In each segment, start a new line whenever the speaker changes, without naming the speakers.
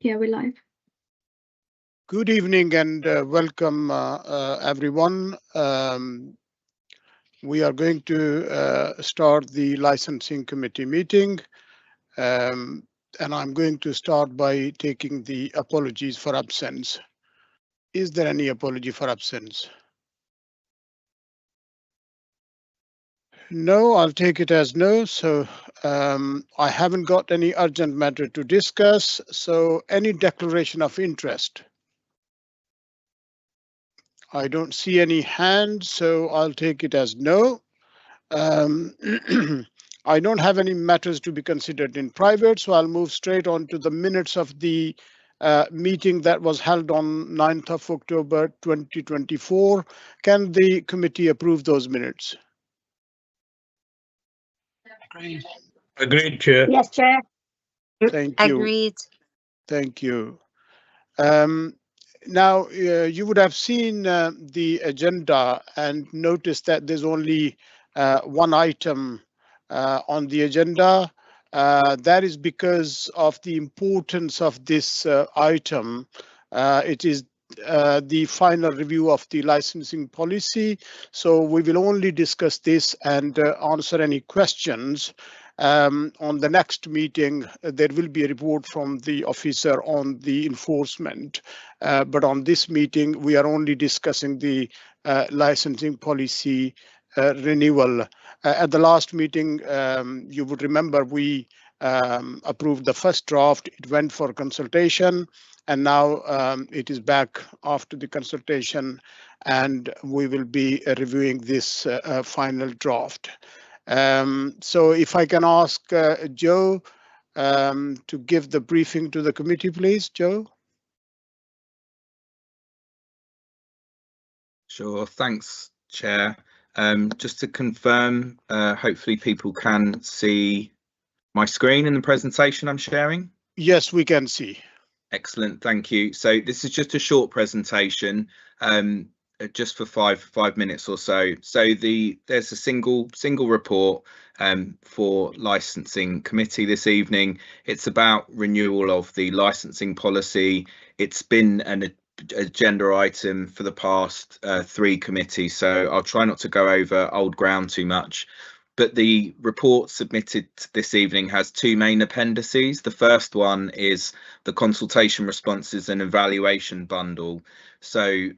Yeah, we're live.
Good evening and welcome everyone. We are going to start the licensing committee meeting, and I'm going to start by taking the apologies for absence. Is there any apology for absence? No, I'll take it as no. So I haven't got any urgent matter to discuss. So any declaration of interest? I don't see any hands, so I'll take it as no. I don't have any matters to be considered in private, so I'll move straight on to the minutes of the meeting that was held on 9th of October 2024. Can the committee approve those minutes?
Agreed, Chair.
Yes, Chair.
Thank you.
Agreed.
Thank you. Now, you would have seen the agenda and noticed that there's only one item on the agenda. That is because of the importance of this item. It is the final review of the licensing policy. So we will only discuss this and answer any questions. On the next meeting, there will be a report from the officer on the enforcement. But on this meeting, we are only discussing the licensing policy renewal. At the last meeting, you would remember we approved the first draft. It went for consultation, and now it is back after the consultation, and we will be reviewing this final draft. So if I can ask Joe to give the briefing to the committee, please, Joe.
Sure, thanks, Chair. Just to confirm, hopefully people can see my screen in the presentation I'm sharing.
Yes, we can see.
Excellent, thank you. So this is just a short presentation, just for five minutes or so. So there's a single report for licensing committee this evening. It's about renewal of the licensing policy. It's been an agenda item for the past 3 committees, so I'll try not to go over old ground too much. But the report submitted this evening has 2 main appendices. The first one is the consultation responses and evaluation bundle. So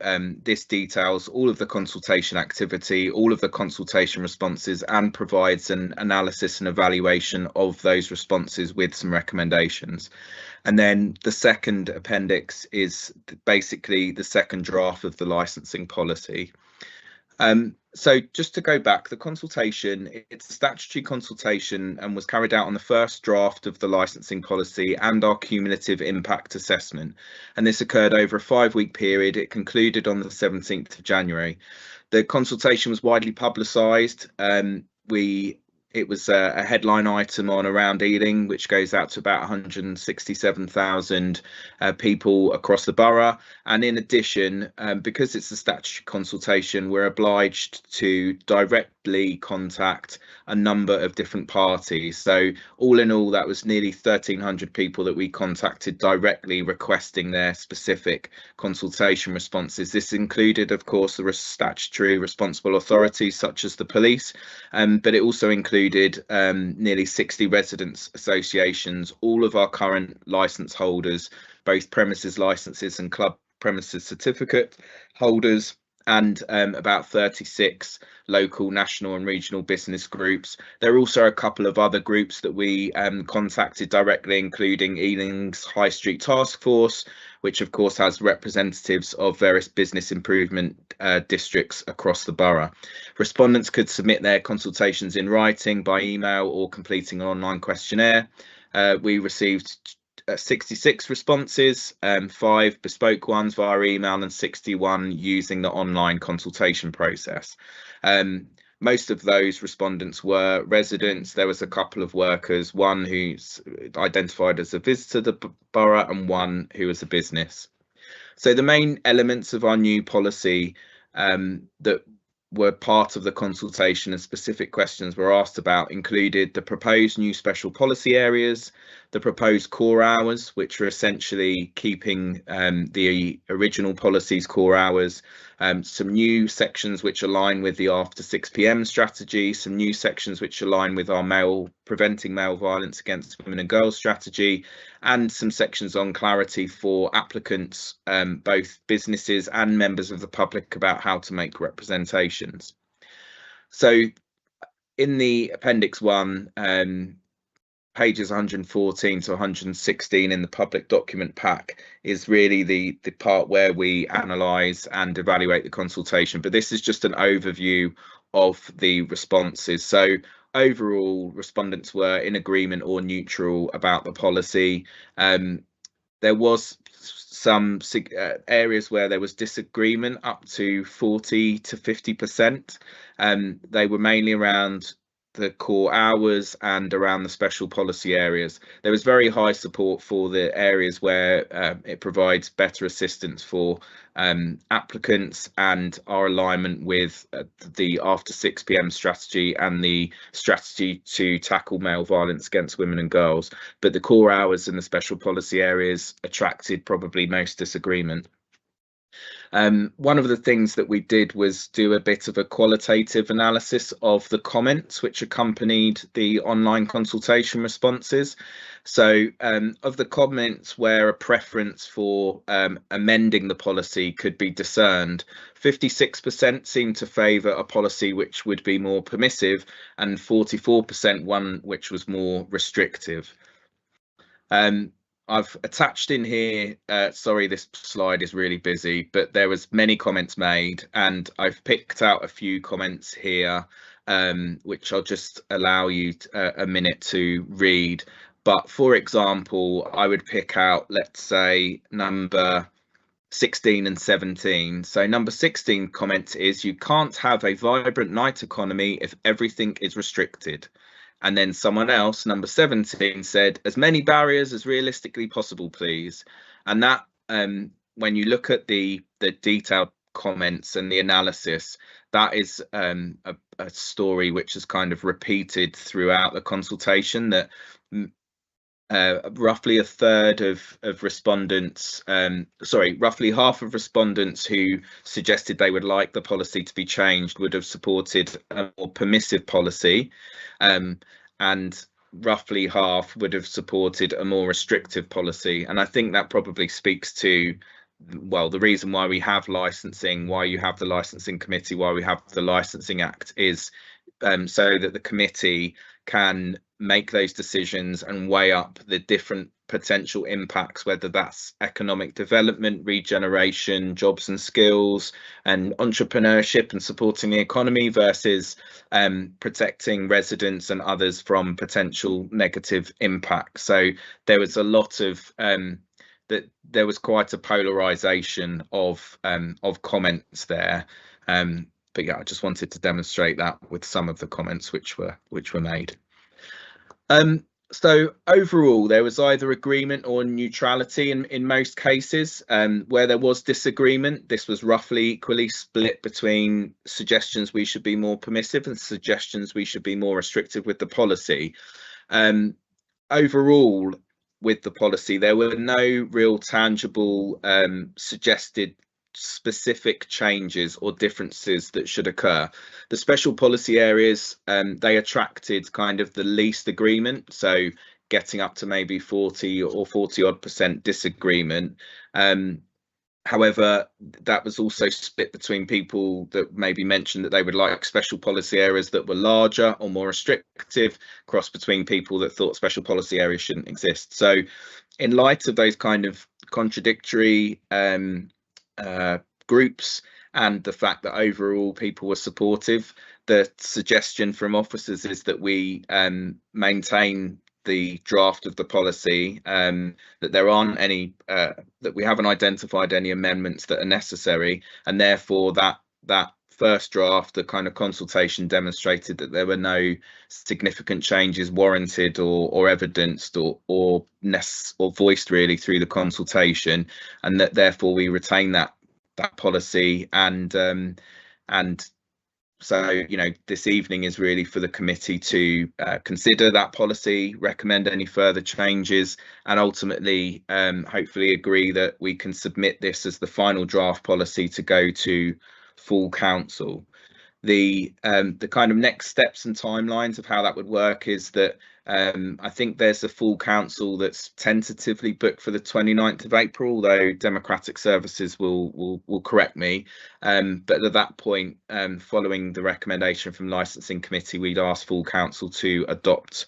this details all of the consultation activity, all of the consultation responses, and provides an analysis and evaluation of those responses with some recommendations. And then the second appendix is basically the second draft of the licensing policy. So just to go back, the consultation, it's a statutory consultation and was carried out on the first draft of the licensing policy and our cumulative impact assessment. And this occurred over a 5-week period. It concluded on the 17th of January. The consultation was widely publicised. It was a headline item on Around Ealing, which goes out to about 167,000 people across the borough. And in addition, because it's a statutory consultation, we're obliged to directly contact a number of different parties. So all in all, that was nearly 1,300 people that we contacted directly requesting their specific consultation responses. This included, of course, the statutory responsible authorities such as the police, but it also included nearly 60 residents associations, all of our current licence holders, both premises licences and club premises certificate holders, and about 36 local, national and regional business groups. There are also a couple of other groups that we contacted directly, including Ealing's High Street Task Force, which of course has representatives of various business improvement districts across the borough. Respondents could submit their consultations in writing, by email, or completing an online questionnaire. We received 66 responses, 5 bespoke ones via email and 61 using the online consultation process. Most of those respondents were residents. There was a couple of workers, one who's identified as a visitor to the borough and one who was a business. So the main elements of our new policy that were part of the consultation and specific questions were asked about included the proposed new special policy areas, the proposed core hours, which are essentially keeping the original policy's core hours, some new sections which align with the after 6 p.m. strategy, some new sections which align with our preventing male violence against women and girls strategy, and some sections on clarity for applicants, both businesses and members of the public, about how to make representations. So in the Appendix 1, pages 114 to 116 in the public document pack is really the part where we analyse and evaluate the consultation, but this is just an overview of the responses. So overall, respondents were in agreement or neutral about the policy. There was some areas where there was disagreement, up to 40 to 50%. They were mainly around the core hours and around the special policy areas. There was very high support for the areas where it provides better assistance for applicants and our alignment with the after 6 p.m. strategy and the strategy to tackle male violence against women and girls. But the core hours and the special policy areas attracted probably most disagreement. One of the things that we did was do a bit of a qualitative analysis of the comments which accompanied the online consultation responses. So of the comments where a preference for amending the policy could be discerned, 56% seemed to favour a policy which would be more permissive, and 44% one which was more restrictive. I've attached in here, sorry, this slide is really busy, but there was many comments made, and I've picked out a few comments here, which I'll just allow you a minute to read. But for example, I would pick out, let's say, number 16 and 17. So number 16 comment is, you can't have a vibrant night economy if everything is restricted. And then someone else, number 17, said, as many barriers as realistically possible, please. And that, when you look at the detailed comments and the analysis, that is a story which is kind of repeated throughout the consultation, that roughly a third of respondents, roughly half of respondents who suggested they would like the policy to be changed would have supported a more permissive policy, and roughly half would have supported a more restrictive policy. And I think that probably speaks to, well, the reason why we have licensing, why you have the licensing committee, why we have the Licensing Act, is so that the committee can make those decisions and weigh up the different potential impacts, whether that's economic development, regeneration, jobs and skills, and entrepreneurship and supporting the economy, versus protecting residents and others from potential negative impacts. So there was a lot of there was quite a polarization of comments there. But yeah, I just wanted to demonstrate that with some of the comments which were made. So overall, there was either agreement or neutrality in most cases. Where there was disagreement, this was roughly equally split between suggestions we should be more permissive and suggestions we should be more restrictive with the policy. Overall, with the policy, there were no real tangible suggested specific changes or differences that should occur. The special policy areas, they attracted kind of the least agreement, so getting up to maybe 40 or 40 odd % disagreement. However, that was also split between people that maybe mentioned that they would like special policy areas that were larger or more restrictive, cross between people that thought special policy areas shouldn't exist. So in light of those kind of contradictory groups and the fact that overall people were supportive, the suggestion from officers is that we maintain the draft of the policy, that there aren't any, that we haven't identified any amendments that are necessary, and therefore that first draft, the kind of consultation, demonstrated that there were no significant changes warranted or evidenced or voiced really through the consultation, and that therefore we retain that policy and So, you know, this evening is really for the committee to consider that policy, recommend any further changes, and ultimately, hopefully agree that we can submit this as the final draft policy to go to full council. The kind of next steps and timelines of how that would work is that I think there's a full council that's tentatively booked for the 29th of April, although Democratic Services will correct me. But at that point, following the recommendation from Licensing Committee, we'd ask full council to adopt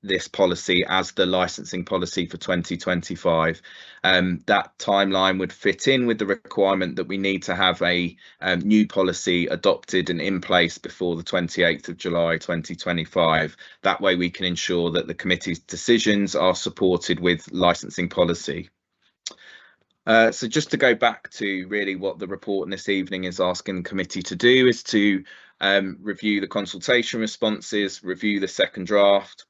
this policy as the licensing policy for 2025. That timeline would fit in with the requirement that we need to have a new policy adopted and in place before the 28th of July 2025. That way we can ensure that the committee's decisions are supported with licensing policy. So just to go back to really what the report this evening is asking the committee to do is to review the consultation responses, review the second draft,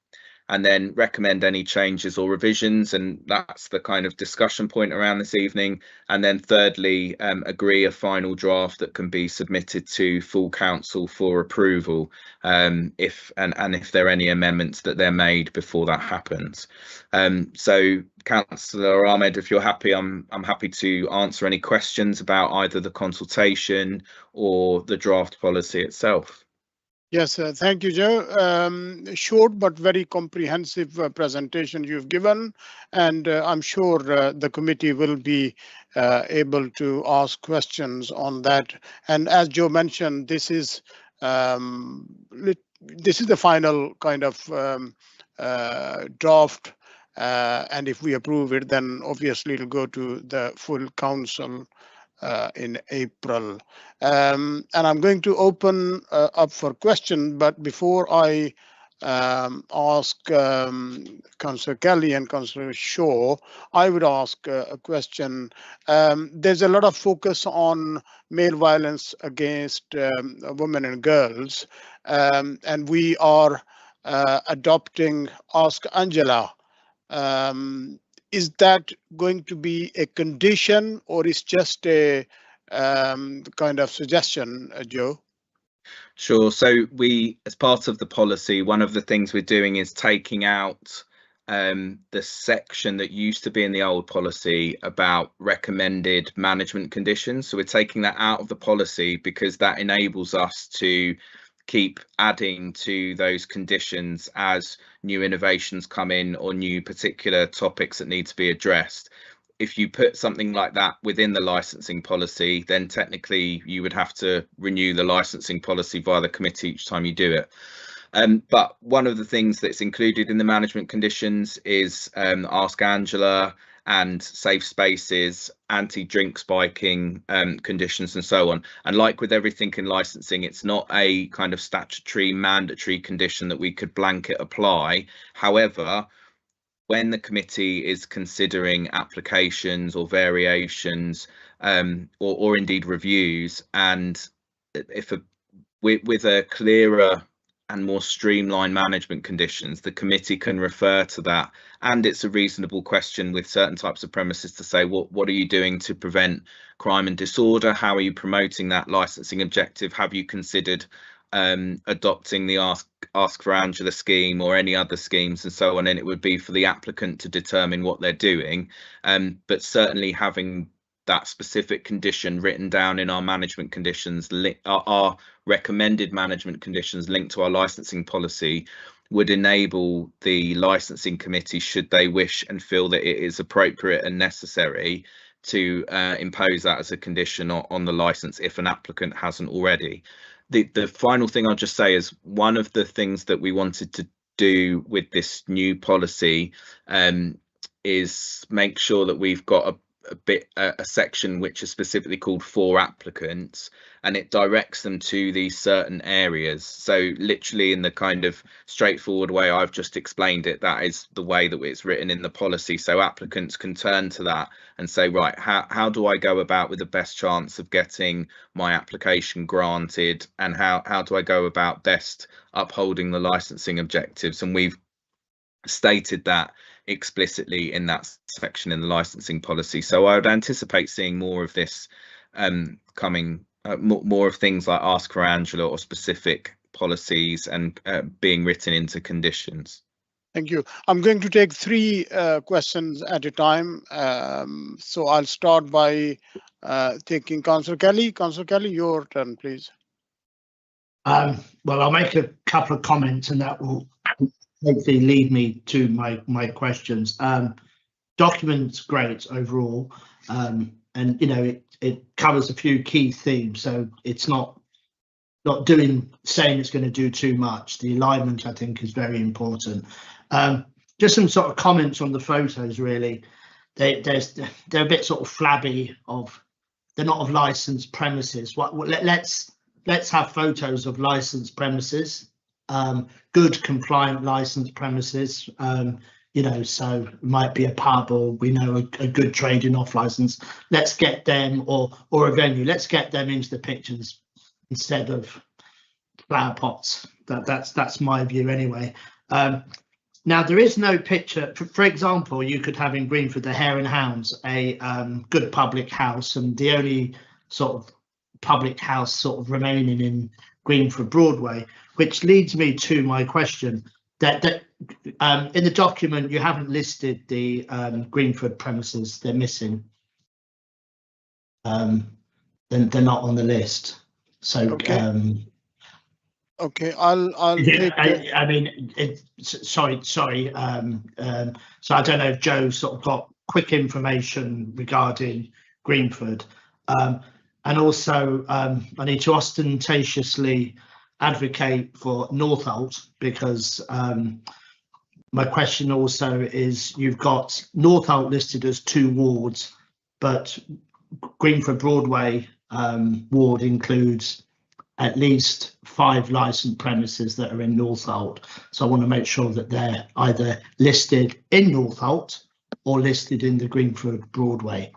and then recommend any changes or revisions, and that's the kind of discussion point around this evening. And then thirdly, agree a final draft that can be submitted to full council for approval, if there are any amendments that they're made before that happens. So Councillor Ahmed, if you're happy, I'm happy to answer any questions about either the consultation or the draft policy itself.
Yes, thank you, Joe. Short but very comprehensive presentation you've given, and I'm sure the committee will be able to ask questions on that. And as Joe mentioned, this is the final kind of draft, and if we approve it, then obviously it'll go to the full council in April. And I'm going to open up for questions, but before I ask Councillor Kelly and Councillor Shaw, I would ask a question. There's a lot of focus on male violence against women and girls, and we are adopting Ask Angela. Is that going to be a condition, or is just a kind of suggestion, Joe?
Sure. So we, as part of the policy, one of the things we're doing is taking out the section that used to be in the old policy about recommended management conditions. So we're taking that out of the policy because that enables us to keep adding to those conditions as new innovations come in or new particular topics that need to be addressed. If you put something like that within the licensing policy, then technically you would have to renew the licensing policy via the committee each time you do it. But one of the things that's included in the management conditions is Ask Angela and safe spaces, anti-drink spiking conditions and so on. And like with everything in licensing, it's not a kind of statutory mandatory condition that we could blanket apply. However, when the committee is considering applications or variations or indeed reviews, and if with a clearer and more streamlined management conditions, the committee can refer to that. And it's a reasonable question with certain types of premises to say, what are you doing to prevent crime and disorder? How are you promoting that licensing objective? Have you considered adopting the Ask for Angela scheme or any other schemes and so on? And it would be for the applicant to determine what they're doing. But certainly having that specific condition written down in our management conditions, our recommended management conditions linked to our licensing policy, would enable the licensing committee, should they wish and feel that it is appropriate and necessary, to impose that as a condition on the license if an applicant hasn't already. The final thing I'll just say is one of the things that we wanted to do with this new policy is make sure that we've got a section which is specifically called for applicants, and it directs them to these certain areas. So literally in the kind of straightforward way I've just explained it, that is the way that it's written in the policy. So applicants can turn to that and say, right, how do I go about with the best chance of getting my application granted, and how do I go about best upholding the licensing objectives? And we've stated that explicitly in that section in the licensing policy. So I would anticipate seeing more of this coming more of things like Ask for Angela or specific policies and being written into conditions.
Thank you. I'm going to take 3 questions at a time. So I'll start by taking Councillor Kelly. Councillor Kelly, your turn, please.
Well, I'll make a couple of comments and that will hopefully lead me to my questions. Document's great overall, and you know it covers a few key themes, so it's not saying it's going to do too much. The alignment, I think, is very important. Just some sort of comments on the photos. Really, they're a bit sort of flabby. They're not of licensed premises. Let's have photos of licensed premises, good compliant licensed premises. You know, so it might be a pub or we know a good trading off license. Let's get them, or a venue. Let's get them into the pictures instead of flower pots. That's my view anyway. Now there is no picture. For example, you could have in Greenford the Hare and Hounds, a good public house, and the only sort of public house sort of remaining in Greenford Broadway, which leads me to my question. That in the document you haven't listed the Greenford premises. They're missing. They're not on the list. So
okay. Okay, I'll take
I mean, sorry. So I don't know if Joe sort of got quick information regarding Greenford, and also I need to ostentatiously advocate for Northolt, because my question also is, you've got Northolt listed as 2 wards, but Greenford Broadway ward includes at least 5 licensed premises that are in Northolt. So I want to make sure that they're either listed in Northolt or listed in the Greenford Broadway.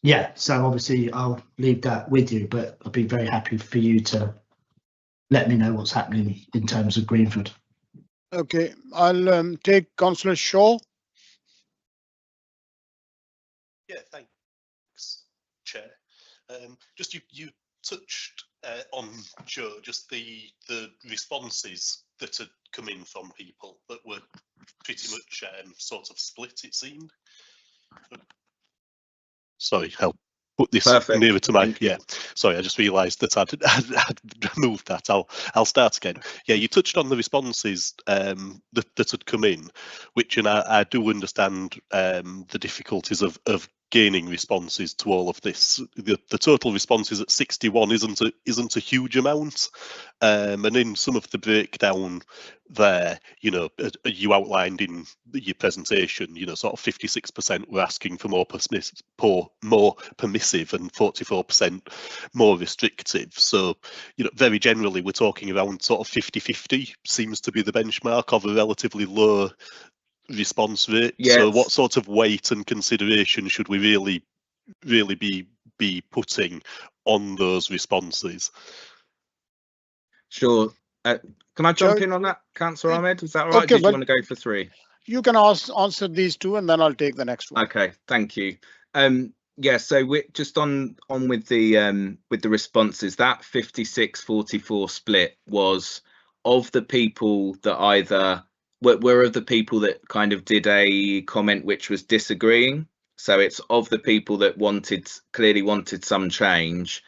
Yeah, so obviously I'll leave that with you, but I'll be very happy for you to let me know what's happening in terms of Greenford.
Okay, I'll take Councillor Shaw.
Yeah, thanks, Chair. Just you touched on, Joe, just the responses that had come in from people that were pretty much sort of split, it seemed. Sorry, I'll put this nearer to my, yeah, sorry, I just realised that I'd moved that. I'll start again. Yeah, you touched on the responses that had come in, which, and I do understand the difficulties of gaining responses to all of this. The total responses at 61 isn't a huge amount, and in some of the breakdown there, you know, you outlined in your presentation, you know, sort of 56% were asking for more permissive and 44% more restrictive. So, you know, very generally we're talking around sort of 50-50 seems to be the benchmark of a relatively low response rate. Yes. So what sort of weight and consideration should we really be putting on those responses?
Sure. Can I jump in on that, Councillor Ahmed? Is that all right? Okay, do you want to go for 3?
You can answer these 2 and then I'll take the next one.
Okay, thank you. Yeah, so we're just on with the responses. That 56-44 split was of the people that either were of the people that kind of did a comment which was disagreeing. So it's of the people that clearly wanted some change,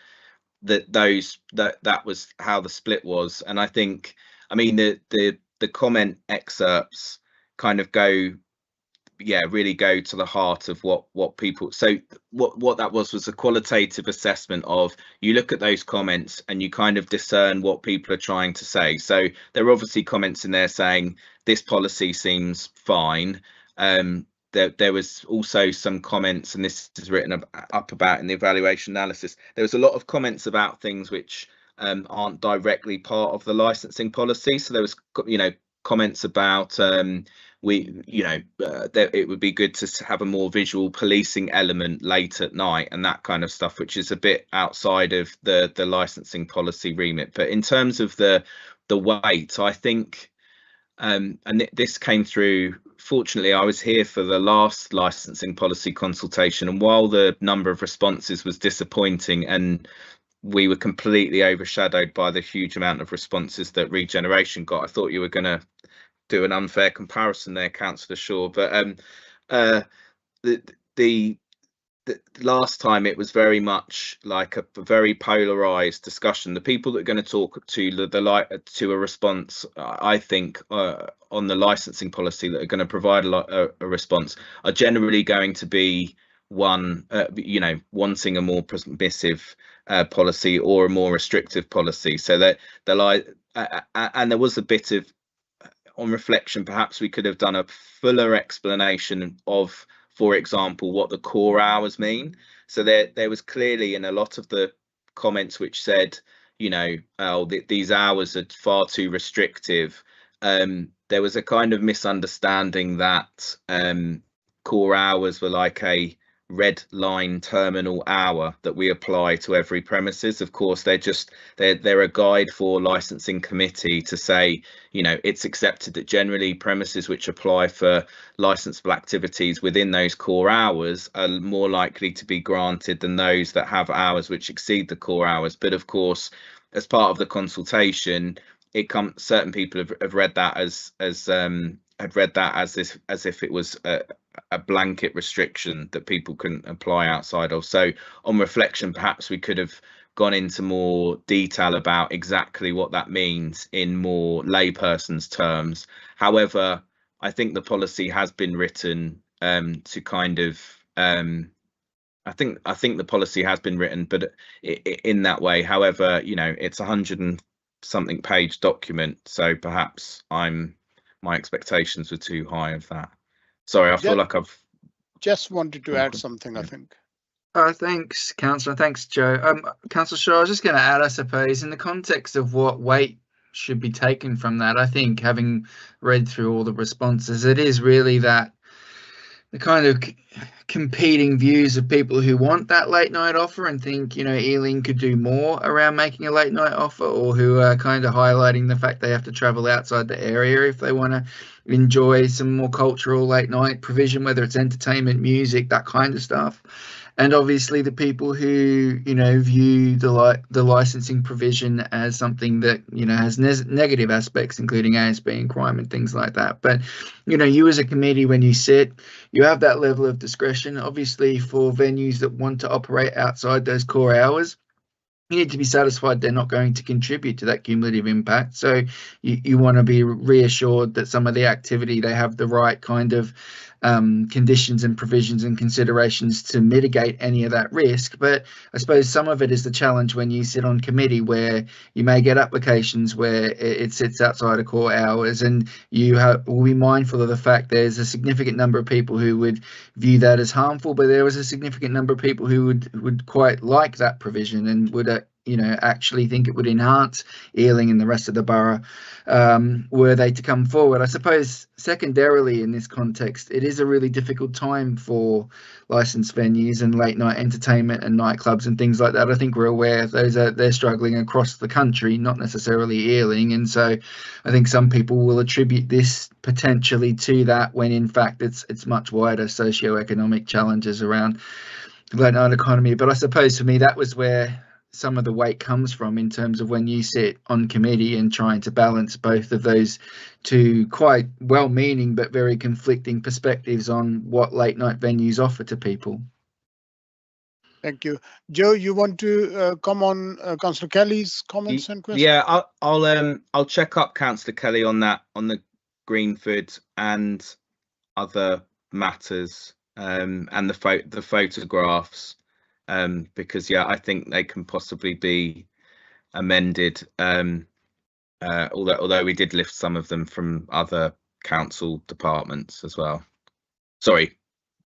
that was how the split was. And I think, I mean, the comment excerpts kind of really go to the heart of what people, so what that was a qualitative assessment of, you look at those comments and you kind of discern what people are trying to say. So there are obviously comments in there saying this policy seems fine. There was also some comments, and this is written up about in the evaluation analysis, there was a lot of comments about things which aren't directly part of the licensing policy. So there was, you know, comments about that it would be good to have a more visual policing element late at night and that kind of stuff, which is a bit outside of the licensing policy remit. But in terms of the weight, I think, and this came through fortunately, I was here for the last licensing policy consultation, and while the number of responses was disappointing and we were completely overshadowed by the huge amount of responses that Regeneration got, I thought you were going to do an unfair comparison there, Councillor Shaw. But the last time it was very much like a very polarized discussion. The people that are going to talk to a response, I think, on the licensing policy that are going to provide a response are generally going to be one, wanting a more permissive policy or a more restrictive policy. So that and there was a bit of, on reflection, perhaps we could have done a fuller explanation of, for example, what the core hours mean. So there was clearly in a lot of the comments which said, these hours are far too restrictive. There was a kind of misunderstanding that core hours were like a red line terminal hour that we apply to every premises. Of course, they're a guide for licensing committee to say, it's accepted that generally premises which apply for licensable activities within those core hours are more likely to be granted than those that have hours which exceed the core hours. But of course, as part of the consultation, certain people have read that as if it was a blanket restriction that people couldn't apply outside of. So on reflection, perhaps we could have gone into more detail about exactly what that means in more layperson's terms. However, I think the policy has been written to kind of I think the policy has been written, but in that way. However, it's 100 and something page document, so perhaps my expectations were too high of that. Sorry, I feel like I've
just wanted to add something, I think.
Thanks, Councillor. Thanks, Joe. Councillor Shaw, I was just going to add, I suppose, in the context of what weight should be taken from that, I think, having read through all the responses, it is really that the kind of competing views of people who want that late night offer and think, Ealing could do more around making a late night offer, or who are kind of highlighting the fact they have to travel outside the area if they want to enjoy some more cultural late night provision, whether it's entertainment, music, that kind of stuff. And obviously the people who, view the licensing provision as something that, has negative aspects, including ASB and crime and things like that. But, you as a committee, when you sit, you have that level of discretion. Obviously, for venues that want to operate outside those core hours, you need to be satisfied they're not going to contribute to that cumulative impact. So you want to be reassured that some of the activity, they have the right kind of conditions and provisions and considerations to mitigate any of that risk. But I suppose some of it is the challenge when you sit on committee, where you may get applications where it sits outside of core hours, and you will be mindful of the fact there's a significant number of people who would view that as harmful, but there was a significant number of people who would quite like that provision and would actually think it would enhance Ealing and the rest of the borough were they to come forward. I suppose secondarily in this context, it is a really difficult time for licensed venues and late night entertainment and nightclubs and things like that. I think we're aware they're struggling across the country, not necessarily Ealing, and so I think some people will attribute this potentially to that, when in fact it's much wider socioeconomic challenges around the late night economy. But I suppose for me that was where some of the weight comes from, in terms of when you sit on committee and trying to balance both of those two quite well-meaning but very conflicting perspectives on what late night venues offer to people.
Thank you. Joe, you want to come on Councillor Kelly's comments and questions?
Yeah, I'll check up Councillor Kelly on that, on the Greenford and other matters, and the photographs. Because I think they can possibly be amended, although we did lift some of them from other council departments as well. Sorry,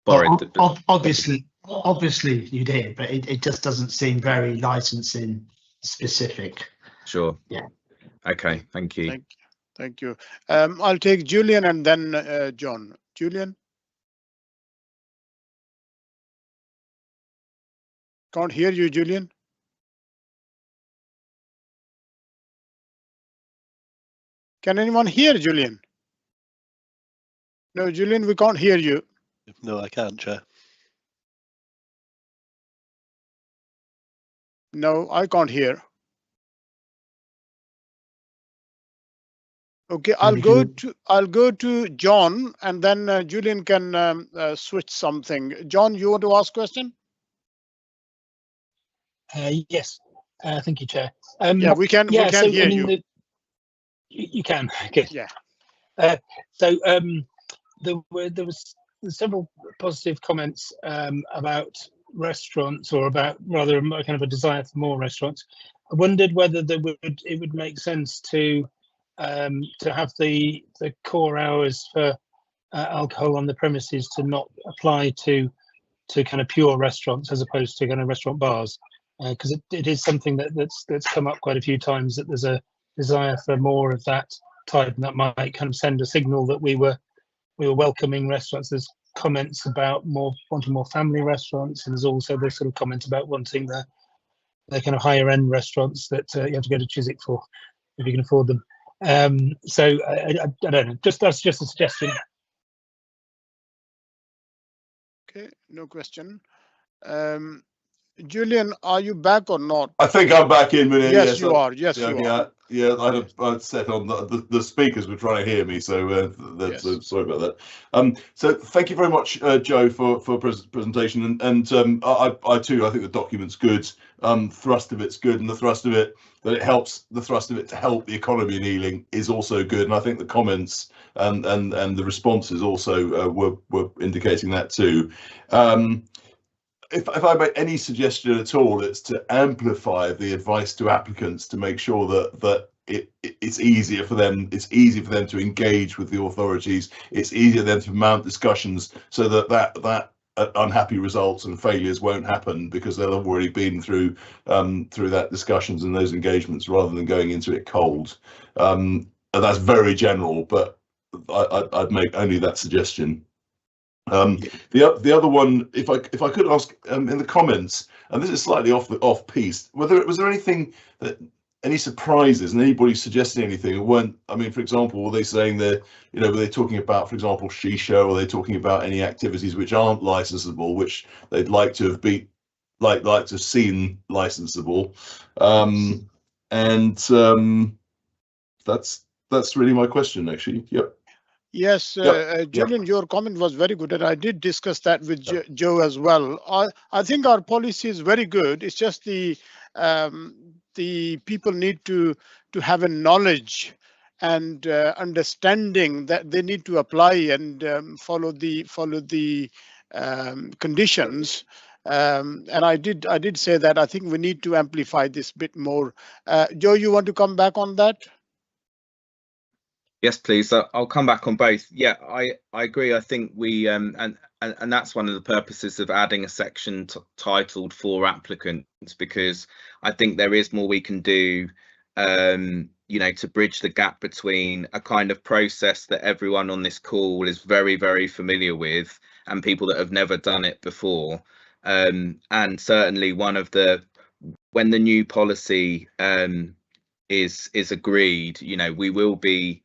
borrowed.
Obviously you did, but it just doesn't seem very licensing specific.
Sure.
Yeah.
Okay. Thank you.
Thank you. I'll take Julian and then John. Julian. Can't hear you, Julian. Can anyone hear Julian? No, Julian, we can't hear you.
No, I can't, Chair.
No, I can't hear. Okay, I'll go to John, and then Julian can switch something. John, you want to ask a question?
Yes, thank you, Chair.
Yeah, we can hear you.
You can. Good.
Yeah.
So there was several positive comments about restaurants, or about rather kind of a desire for more restaurants. I wondered whether it would make sense to have the core hours for alcohol on the premises to not apply to kind of pure restaurants as opposed to kind of restaurant bars, because it is something that's come up quite a few times, that there's a desire for more of that type, and that might kind of send a signal that we were welcoming restaurants. There's comments about wanting more family restaurants, and there's also the sort of comment about wanting the kind of higher end restaurants that you have to go to Chiswick for if you can afford them. So I don't know. That's just a suggestion.
Okay, no question. Julian, are you back or not?
I think I'm back in.
Yes, you are. Yes, you are.
Yeah, I'd set on the speakers were trying to hear me, so that's sorry about that. So thank you very much, Joe, for presentation, and I too, I think the document's good. Thrust of it's good, and the thrust of it that it helps, the thrust of it to help the economy in Ealing is also good, and I think the comments and the responses also were indicating that too. If I make any suggestion at all, it's to amplify the advice to applicants to make sure that it's easier for them. It's easy for them to engage with the authorities. It's easier for them to mount discussions so that unhappy results and failures won't happen, because they'll have already been through that discussions and those engagements, rather than going into it cold. And that's very general, but I'd make only that suggestion. The other one, if I could ask, in the comments, and this is slightly off piece, was there anything any surprises, and anybody suggesting anything? I mean, for example, were they saying that, were they talking about, for example, shisha, or were they talking about any activities which aren't licensable, which they'd like to have like to have seen licensable? That's really my question, actually. Yep.
Yes, Julian, your comment was very good, and I did discuss that with Joe as well. I think our policy is very good. It's just the people need to have a knowledge and understanding that they need to apply and follow the conditions. And I did say that I think we need to amplify this bit more. Joe, you want to come back on that?
Yes, please. I'll come back on both. Yeah, I agree. I think we and that's one of the purposes of adding a section titled for applicants, because I think there is more we can do, to bridge the gap between a kind of process that everyone on this call is very, very familiar with, and people that have never done it before. And certainly when the new policy is agreed, we will be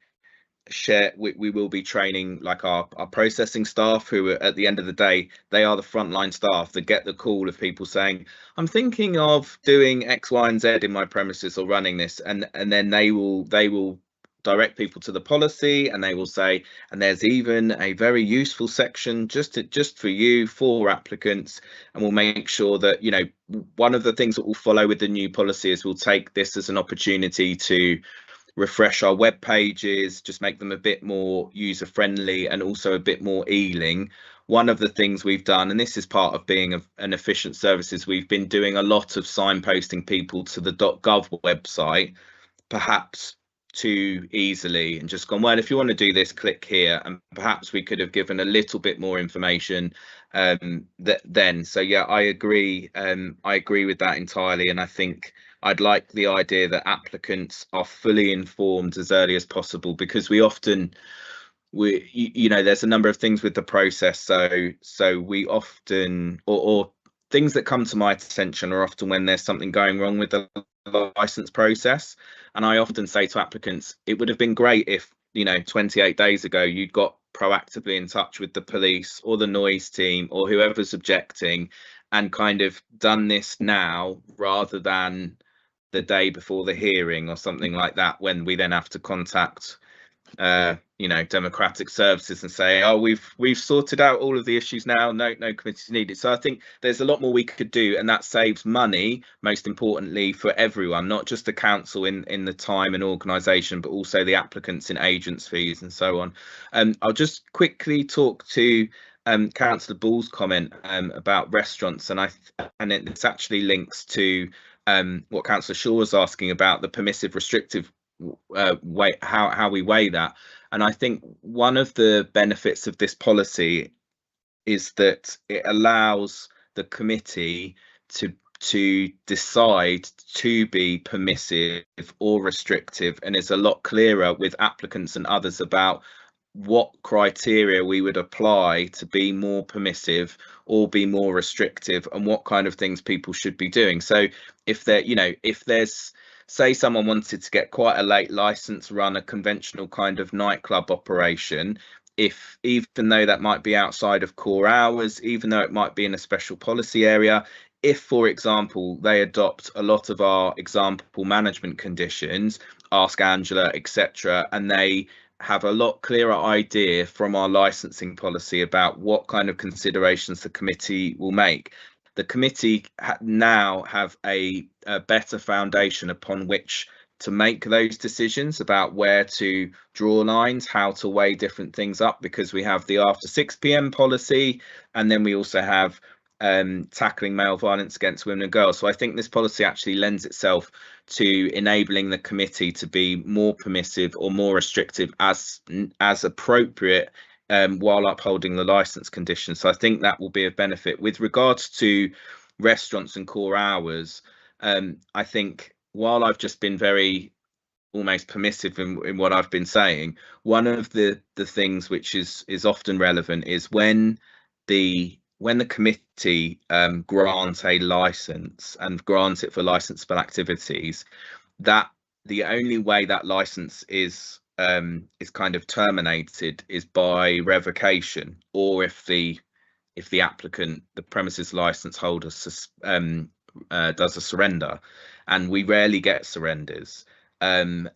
we will be training like our processing staff, who are, at the end of the day, they are the frontline staff that get the call of people saying, I'm thinking of doing X, Y, and Z in my premises, or running this, and then they will direct people to the policy, and they will say, and there's even a very useful section just for you, for applicants, and we'll make sure that, one of the things that will follow with the new policy is we'll take this as an opportunity to refresh our web pages, just make them a bit more user friendly and also a bit more Ealing. One of the things we've done, and this is part of being an efficient service, is we've been doing a lot of signposting people to the .gov website, perhaps too easily, and just gone, well, if you want to do this, click here, and perhaps we could have given a little bit more information then. So yeah, I agree with that entirely, and I think I'd like the idea that applicants are fully informed as early as possible, because there's a number of things with the process. So we often, or things that come to my attention are often when there's something going wrong with the license process. And I often say to applicants, it would have been great if, 28 days ago, you'd got proactively in touch with the police or the noise team or whoever's objecting, and kind of done this now rather than the day before the hearing or something like that, when we then have to contact you know, democratic services and say, oh, we've sorted out all of the issues now, no committees needed. So I think there's a lot more we could do, and that saves money, most importantly, for everyone, not just the council in the time and organisation, but also the applicants in agents fees and so on. I'll just quickly talk to Councillor Ball's comment about restaurants, and this actually links to what Councillor Shaw was asking about the permissive restrictive way, how we weigh that. And I think one of the benefits of this policy is that it allows the committee to decide to be permissive or restrictive, and is a lot clearer with applicants and others about what criteria we would apply to be more permissive or be more restrictive, and what kind of things people should be doing. So if there, you know, if there's, say someone wanted to get quite a late license, run a conventional kind of nightclub operation, if even though that might be outside of core hours, even though it might be in a special policy area, if, for example, they adopt a lot of our example management conditions, Ask Angela, etc., and they have a lot clearer idea from our licensing policy about what kind of considerations the committee will make, the committee now have a better foundation upon which to make those decisions about where to draw lines, how to weigh different things up, because we have the after 6 p.m. policy, and then we also have tackling male violence against women and girls. So I think this policy actually lends itself to enabling the committee to be more permissive or more restrictive as appropriate, while upholding the license conditions. So I think that will be a benefit. With regards to restaurants and core hours, I think while I've just been very almost permissive in what I've been saying, one of the things which is often relevant is when the committee grants a license and grants it for licensable activities, that the only way that license is kind of terminated is by revocation, or if the applicant, the premises license holder, does a surrender, and we rarely get surrenders, and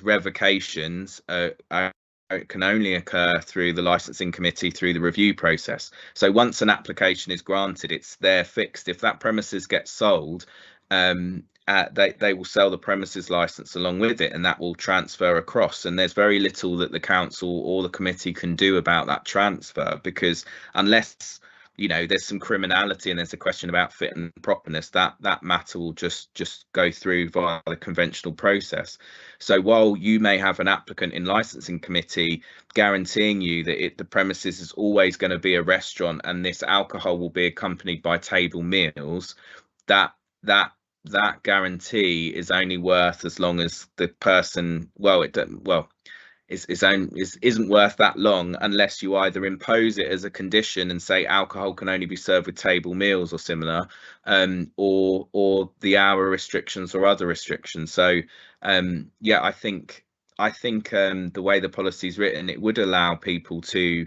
revocations can only occur through the licensing committee through the review process. So once an application is granted, it's there fixed. If that premises gets sold, they will sell the premises license along with it, and that will transfer across, and there's very little that the council or the committee can do about that transfer, because unless, you know, there's some criminality and there's a question about fit and properness, that matter will just go through via the conventional process. So while you may have an applicant in licensing committee guaranteeing you that the premises is always going to be a restaurant and this alcohol will be accompanied by table meals, that guarantee is only worth as long as the person, isn't worth that long unless you either impose it as a condition and say alcohol can only be served with table meals or similar, or the hour restrictions or other restrictions. So yeah, I think the way the policy is written, it would allow people to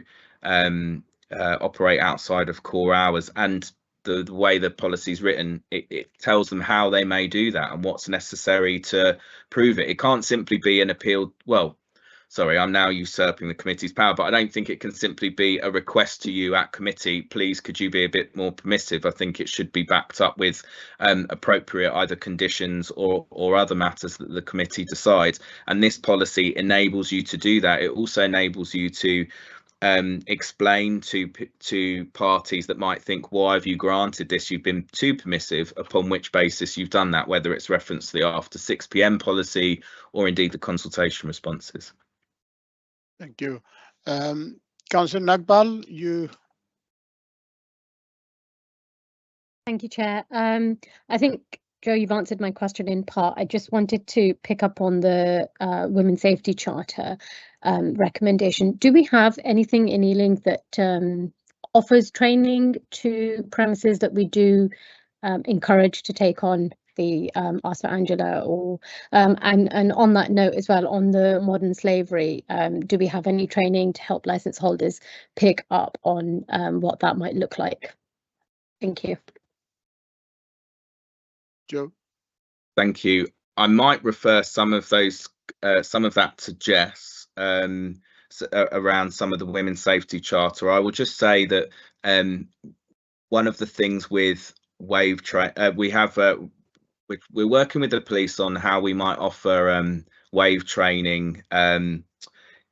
operate outside of core hours, and the way the policy is written, it tells them how they may do that and what's necessary to prove it. It can't simply be an appeal. Well, sorry, I'm now usurping the committee's power, but I don't think it can simply be a request to you at committee, please could you be a bit more permissive. I think it should be backed up with appropriate either conditions or other matters that the committee decides, and this policy enables you to do that. It also enables you to explain to parties that might think, why have you granted this, you've been too permissive, upon which basis you've done that, whether it's reference to the after 6 p.m. policy or indeed the consultation responses.
Thank you. Councillor Nagbal, you.
Thank you, Chair. I think, Joe, you've answered my question in part. I just wanted to pick up on the Women's Safety Charter recommendation. Do we have anything in Ealing that offers training to premises that we do encourage to take on the Ask for Angela, or and on that note as well, on the modern slavery, do we have any training to help license holders pick up on what that might look like? Thank you.
Joe.
Thank you. I might refer some of that to Jess around some of the Women's Safety Charter. I will just say that one of the things with Wave we're working with the police on how we might offer Wave training in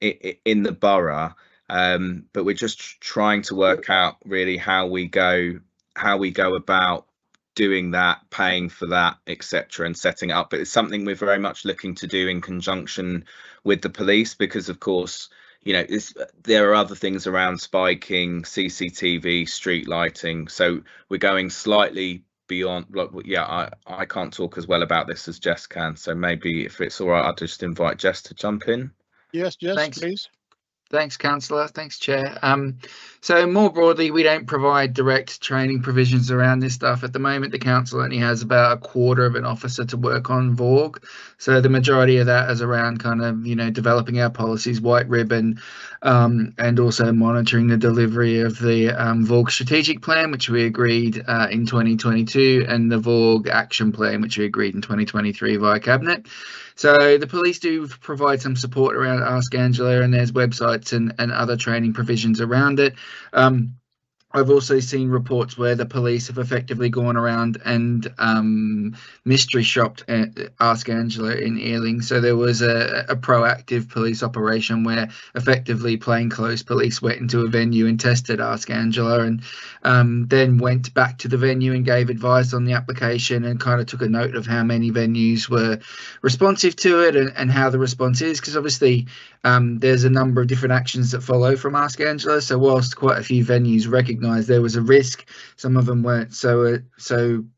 the borough, but we're just trying to work out really how we go about doing that, paying for that, etc., and setting it up. But it's something we're very much looking to do in conjunction with the police, because of course, you know, there are other things around spiking, CCTV, street lighting. So we're going slightly beyond. Yeah, I can't talk as well about this as Jess can. So maybe if it's all right, I'll just invite Jess to jump in.
Yes, Jess,
Thanks.
please.
Thanks, Councillor. Thanks, Chair. So more broadly, we don't provide direct training provisions around this stuff. At the moment, the council only has about a quarter of an officer to work on VAUG. So the majority of that is around kind of, you know, developing our policies, white ribbon, and also monitoring the delivery of the VAUG strategic plan, which we agreed in 2022, and the VAUG action plan, which we agreed in 2023 via Cabinet. So the police do provide some support around Ask Angela, and there's websites and other training provisions around it. I've also seen reports where the police have effectively gone around and mystery shopped Ask Angela in Ealing. So there was a proactive police operation where effectively plainclothes police went into a venue and tested Ask Angela, and then went back to the venue and gave advice on the application, and kind of took a note of how many venues were responsive to it and how the response is, because obviously there's a number of different actions that follow from Ask Angela. So whilst quite a few venues recognised there was a risk, some of them weren't so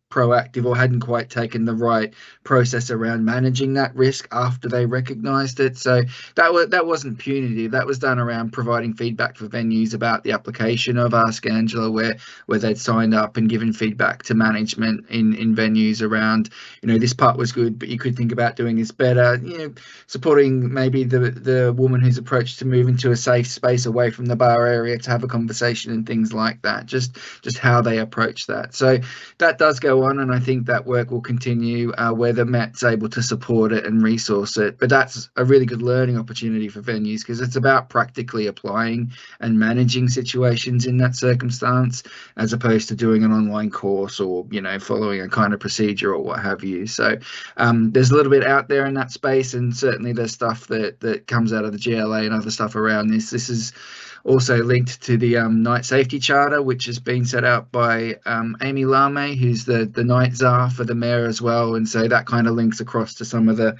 proactive or hadn't quite taken the right process around managing that risk after they recognised it. So that wasn't punitive. That was done around providing feedback for venues about the application of Ask Angela, where they'd signed up and given feedback to management in venues around, you know, this part was good, but you could think about doing this better. You know, supporting maybe the woman who's approached to move into a safe space away from the bar area to have a conversation and things like that. Just how they approach that. So that does go on, and I think that work will continue where the Met's able to support it and resource it. But that's a really good learning opportunity for venues, because it's about practically applying and managing situations in that circumstance, as opposed to doing an online course or, you know, following a kind of procedure or what have you. So there's a little bit out there in that space, and certainly there's stuff that comes out of the GLA and other stuff around this. This is also linked to the Night Safety Charter, which has been set out by Amy Lame, who's the Night Czar for the Mayor as well, and so that kind of links across to some of the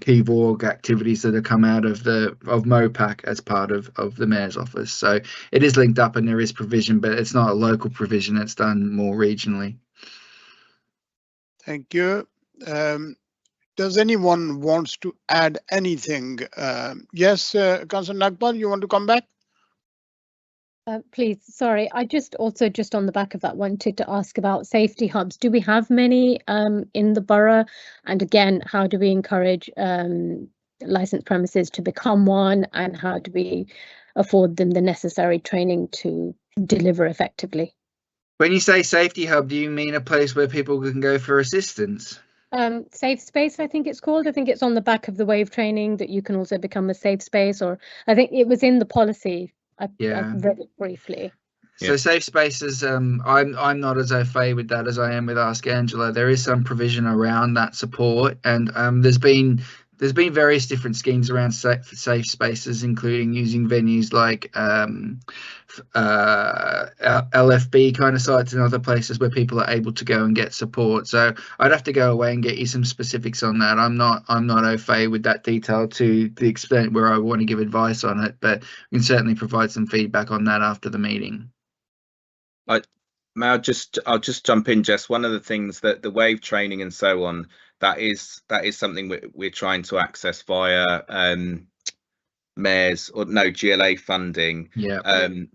key VAUG activities that have come out of MOPAC as part of the Mayor's office. So it is linked up, and there is provision, but it's not a local provision. It's done more regionally.
Thank you. Does anyone wants to add anything? Yes, Councillor Nagpal, you want to come back?
Please, sorry, I just on the back of that wanted to ask about safety hubs. Do we have many in the borough? And again, how do we encourage licensed premises to become one, and how do we afford them the necessary training to deliver effectively?
When you say safety hub, do you mean a place where people can go for assistance?
Safe space, I think it's called. I think it's on the back of the Wave training that you can also become a safe space, or I think it was in the policy. I read it briefly.
So safe spaces, I'm not as au fait with that as I am with Ask Angela. There is some provision around that support, and there's been various different schemes around safe spaces, including using venues like LFB kind of sites and other places where people are able to go and get support. So I'd have to go away and get you some specifics on that. I'm not au fait with that detail to the extent where I want to give advice on it, but we can certainly provide some feedback on that after the meeting.
I'll just jump in, Jess. One of the things that the Wave training and so on, that is something we're trying to access via Mayor's GLA funding.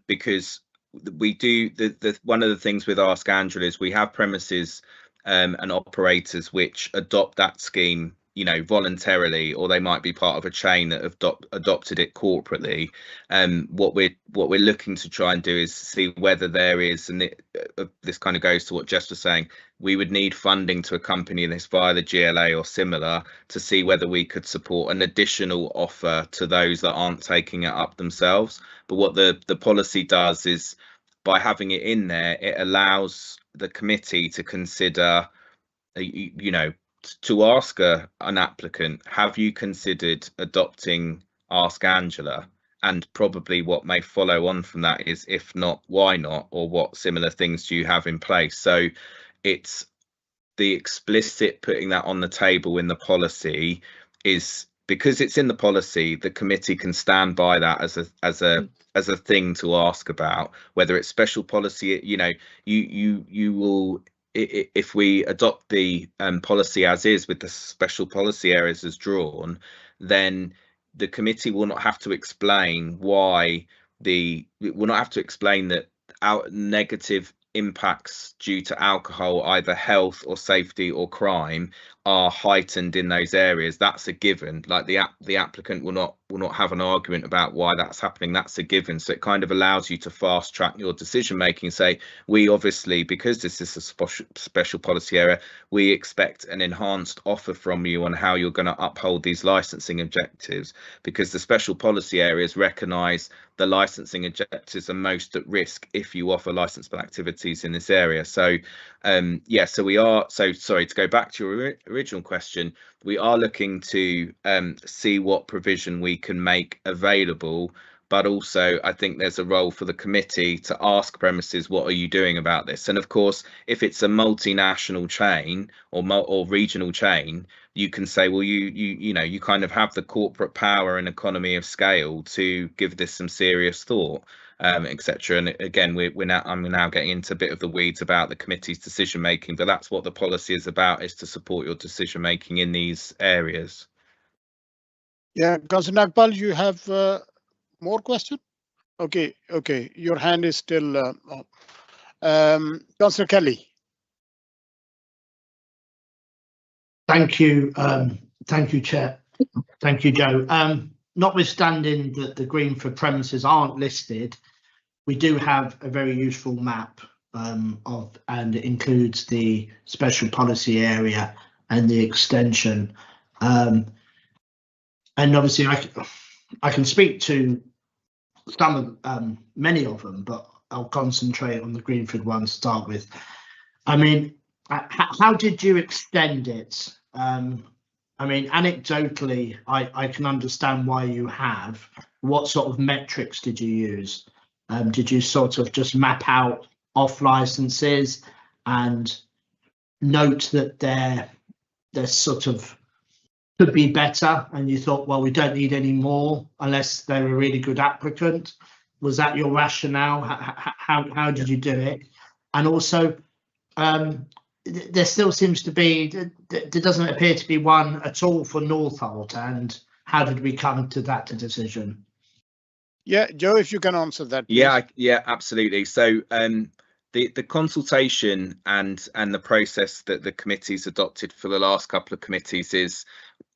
Because we do one of the things with Ask Angela is we have premises and operators which adopt that scheme, you know, voluntarily, or they might be part of a chain that have adopted it corporately. What we're looking to try and do is see whether there is, and this kind of goes to what Jess was saying, we would need funding to accompany this via the GLA or similar to see whether we could support an additional offer to those that aren't taking it up themselves. But what the policy does is, by having it in there, it allows the committee to consider, you know, to ask an applicant, have you considered adopting Ask Angela? And probably what may follow on from that is, if not, why not? Or what similar things do you have in place? So it's the explicit putting that on the table in the policy is, because it's in the policy, the committee can stand by that as a thing to ask about, whether it's special policy. You know, you will, if we adopt the policy as is with the special policy areas as drawn, then the committee will not have to explain why will not have to explain that our negative impacts due to alcohol, either health or safety or crime, are heightened in those areas. That's a given. Like the applicant will not have an argument about why that's happening. That's a given. So it kind of allows you to fast track your decision making. Say, we obviously, because this is a special policy area, we expect an enhanced offer from you on how you're going to uphold these licensing objectives, because the special policy areas recognise the licensing objectives are most at risk if you offer licensable activities in this area. So yeah, so we are, so sorry, to go back to your original question, we are looking to see what provision we can make available, but also I think there's a role for the committee to ask premises, what are you doing about this? And of course, if it's a multinational chain or regional chain, you can say, well, you know, you kind of have the corporate power and economy of scale to give this some serious thought, etc. And again, I'm now getting into a bit of the weeds about the committee's decision making, but that's what the policy is about, is to support your decision making in these areas.
Yeah, Councillor Nagpal, you have more question? Okay, your hand is still up. Councillor Kelly.
Thank you, Chair. Thank you, Joe. Notwithstanding that the Greenford premises aren't listed, we do have a very useful map and it includes the special policy area and the extension. And obviously, I can speak to many of them, but I'll concentrate on the Greenford one to start with. I mean, how did you extend it? I mean, anecdotally, I can understand why you have. What sort of metrics did you use? Did you sort of just map out off licenses and note that they're sort of could be better, and you thought, well, we don't need any more unless they're a really good applicant? Was that your rationale? How did you do it? And also, there still seems to be, there doesn't appear to be one at all for Northolt, and how did we come to that decision?
Yeah, Joe, if you can answer that.
Please. Yeah, absolutely. So the consultation and the process that the committee's adopted for the last couple of committees is,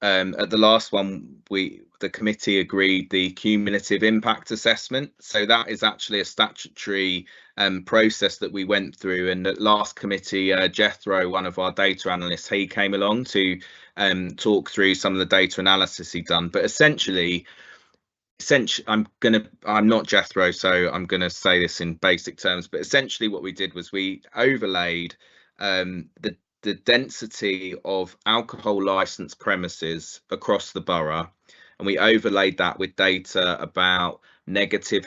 at the last one, the committee agreed the cumulative impact assessment. So that is actually a statutory process that we went through. And at last committee, Jethro, one of our data analysts, he came along to talk through some of the data analysis he'd done. But essentially, I'm not Jethro, so I'm gonna say this in basic terms, but essentially what we did was we overlaid the density of alcohol licensed premises across the borough, and we overlaid that with data about negative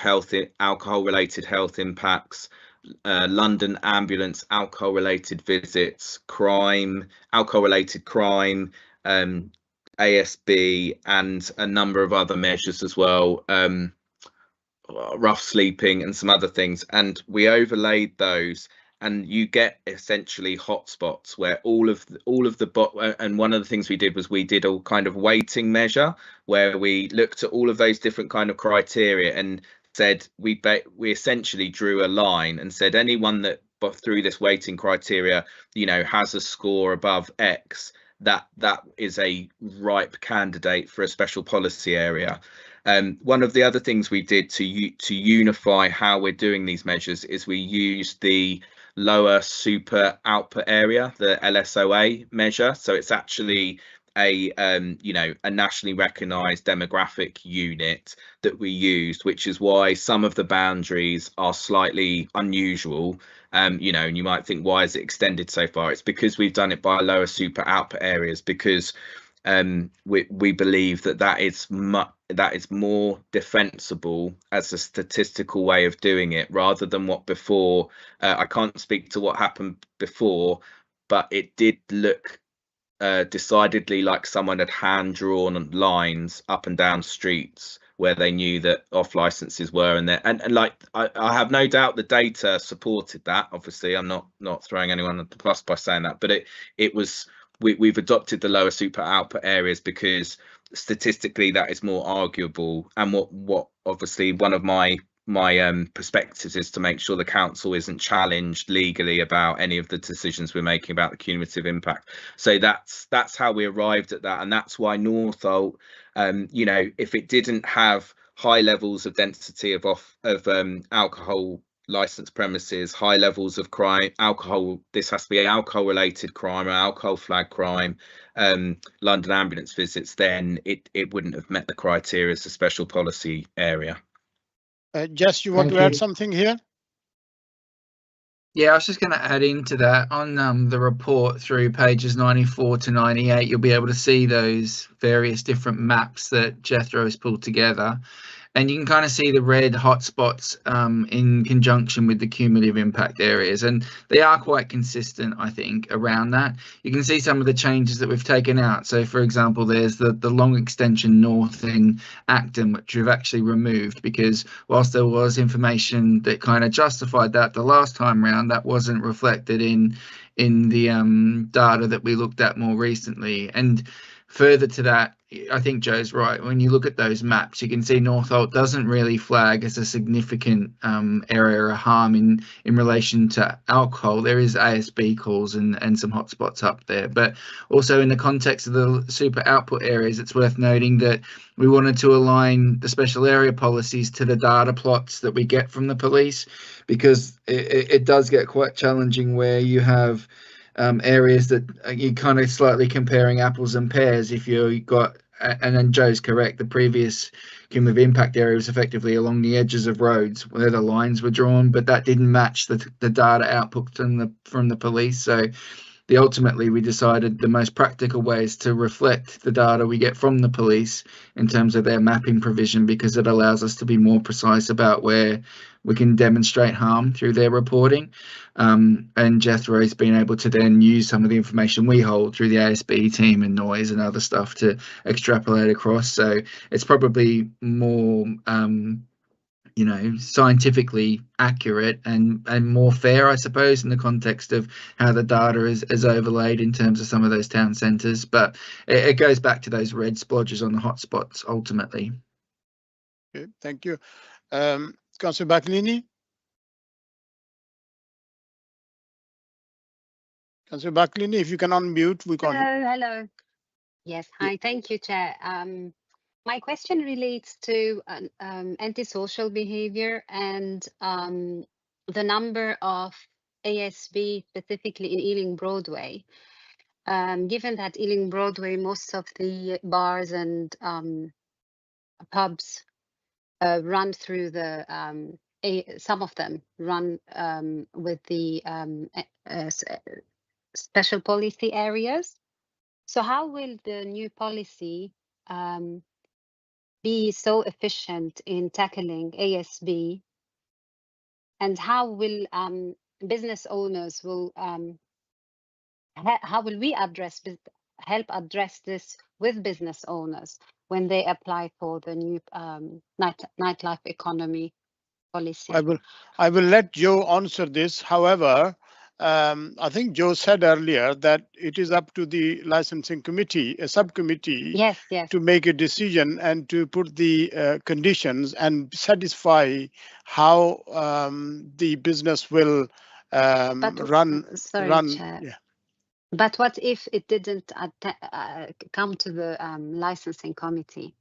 alcohol related health impacts, London ambulance alcohol related visits, crime, alcohol related crime, ASB, and a number of other measures as well, rough sleeping and some other things. And we overlaid those, and you get essentially hotspots where all of the and one of the things we did was we did a kind of weighting measure where we looked at all of those different kind of criteria and said we essentially drew a line and said anyone that but through this weighting criteria, you know, has a score above X, that is a ripe candidate for a special policy area. One of the other things we did to unify how we're doing these measures is we used the lower super output area, the LSOA measure. So it's actually a you know, a nationally recognized demographic unit that we used, which is why some of the boundaries are slightly unusual. You know, and you might think, why is it extended so far? It's because we've done it by lower super output areas, because we believe that is more defensible as a statistical way of doing it, rather than what before. I can't speak to what happened before, but it did look decidedly like someone had hand drawn lines up and down streets where they knew that off licenses were in there, and like I have no doubt the data supported that. Obviously, I'm not throwing anyone at the bus by saying that, but it was, we've adopted the lower super output areas because statistically that is more arguable, and what obviously one of my perspectives is to make sure the council isn't challenged legally about any of the decisions we're making about the cumulative impact. So that's how we arrived at that, and that's why Northolt, you know, if it didn't have high levels of density of alcohol licensed premises, high levels of crime, alcohol, this has to be alcohol related crime or alcohol flag crime, London ambulance visits, then it wouldn't have met the criteria as a special policy area.
Jess, you want to add something here?
Yeah, I was just going to add into that. On the report through pages 94 to 98, you'll be able to see those various different maps that Jethro has pulled together. And you can kind of see the red hotspots in conjunction with the cumulative impact areas. And they are quite consistent, I think, around that. You can see some of the changes that we've taken out. So, for example, there's the long extension north in Acton, which we've actually removed, because whilst there was information that kind of justified that the last time round, that wasn't reflected in the data that we looked at more recently. And further to that, I think Joe's right. When you look at those maps, you can see Northolt doesn't really flag as a significant area of harm in relation to alcohol. There is ASB calls and some hotspots up there. But also in the context of the super output areas, it's worth noting that we wanted to align the special area policies to the data plots that we get from the police, because it does get quite challenging where you have areas that you're kind of slightly comparing apples and pears. If you got, and then Joe's correct, the previous cumulative impact area was effectively along the edges of roads where the lines were drawn, but that didn't match the data output from the police. So ultimately we decided the most practical way is to reflect the data we get from the police in terms of their mapping provision, because it allows us to be more precise about where we can demonstrate harm through their reporting. And Jethro's been able to then use some of the information we hold through the ASB team and noise and other stuff to extrapolate across. So it's probably more you know, scientifically accurate and more fair, I suppose, in the context of how the data is overlaid in terms of some of those town centres. But it goes back to those red splodges on the hotspots ultimately.
Okay, thank you. Councillor Bacalini. Councillor Bacalini, if you can unmute, we can.
Hello. Yes, hi, thank you, Chair. My question relates to antisocial behavior and the number of ASB, specifically in Ealing Broadway. Given that Ealing Broadway, most of the bars and pubs run through the, some of them run with the special policy areas. So how will the new policy be so efficient in tackling ASB, and how will business owners will how will we help address this with business owners when they apply for the new nightlife economy policy?
I will let Joe answer this. However, I think Joe said earlier that it is up to the licensing committee, a subcommittee,
yes.
to make a decision and to put the conditions and satisfy how the business will
Sorry, Chair.
Yeah.
But what if it didn't come to the licensing committee?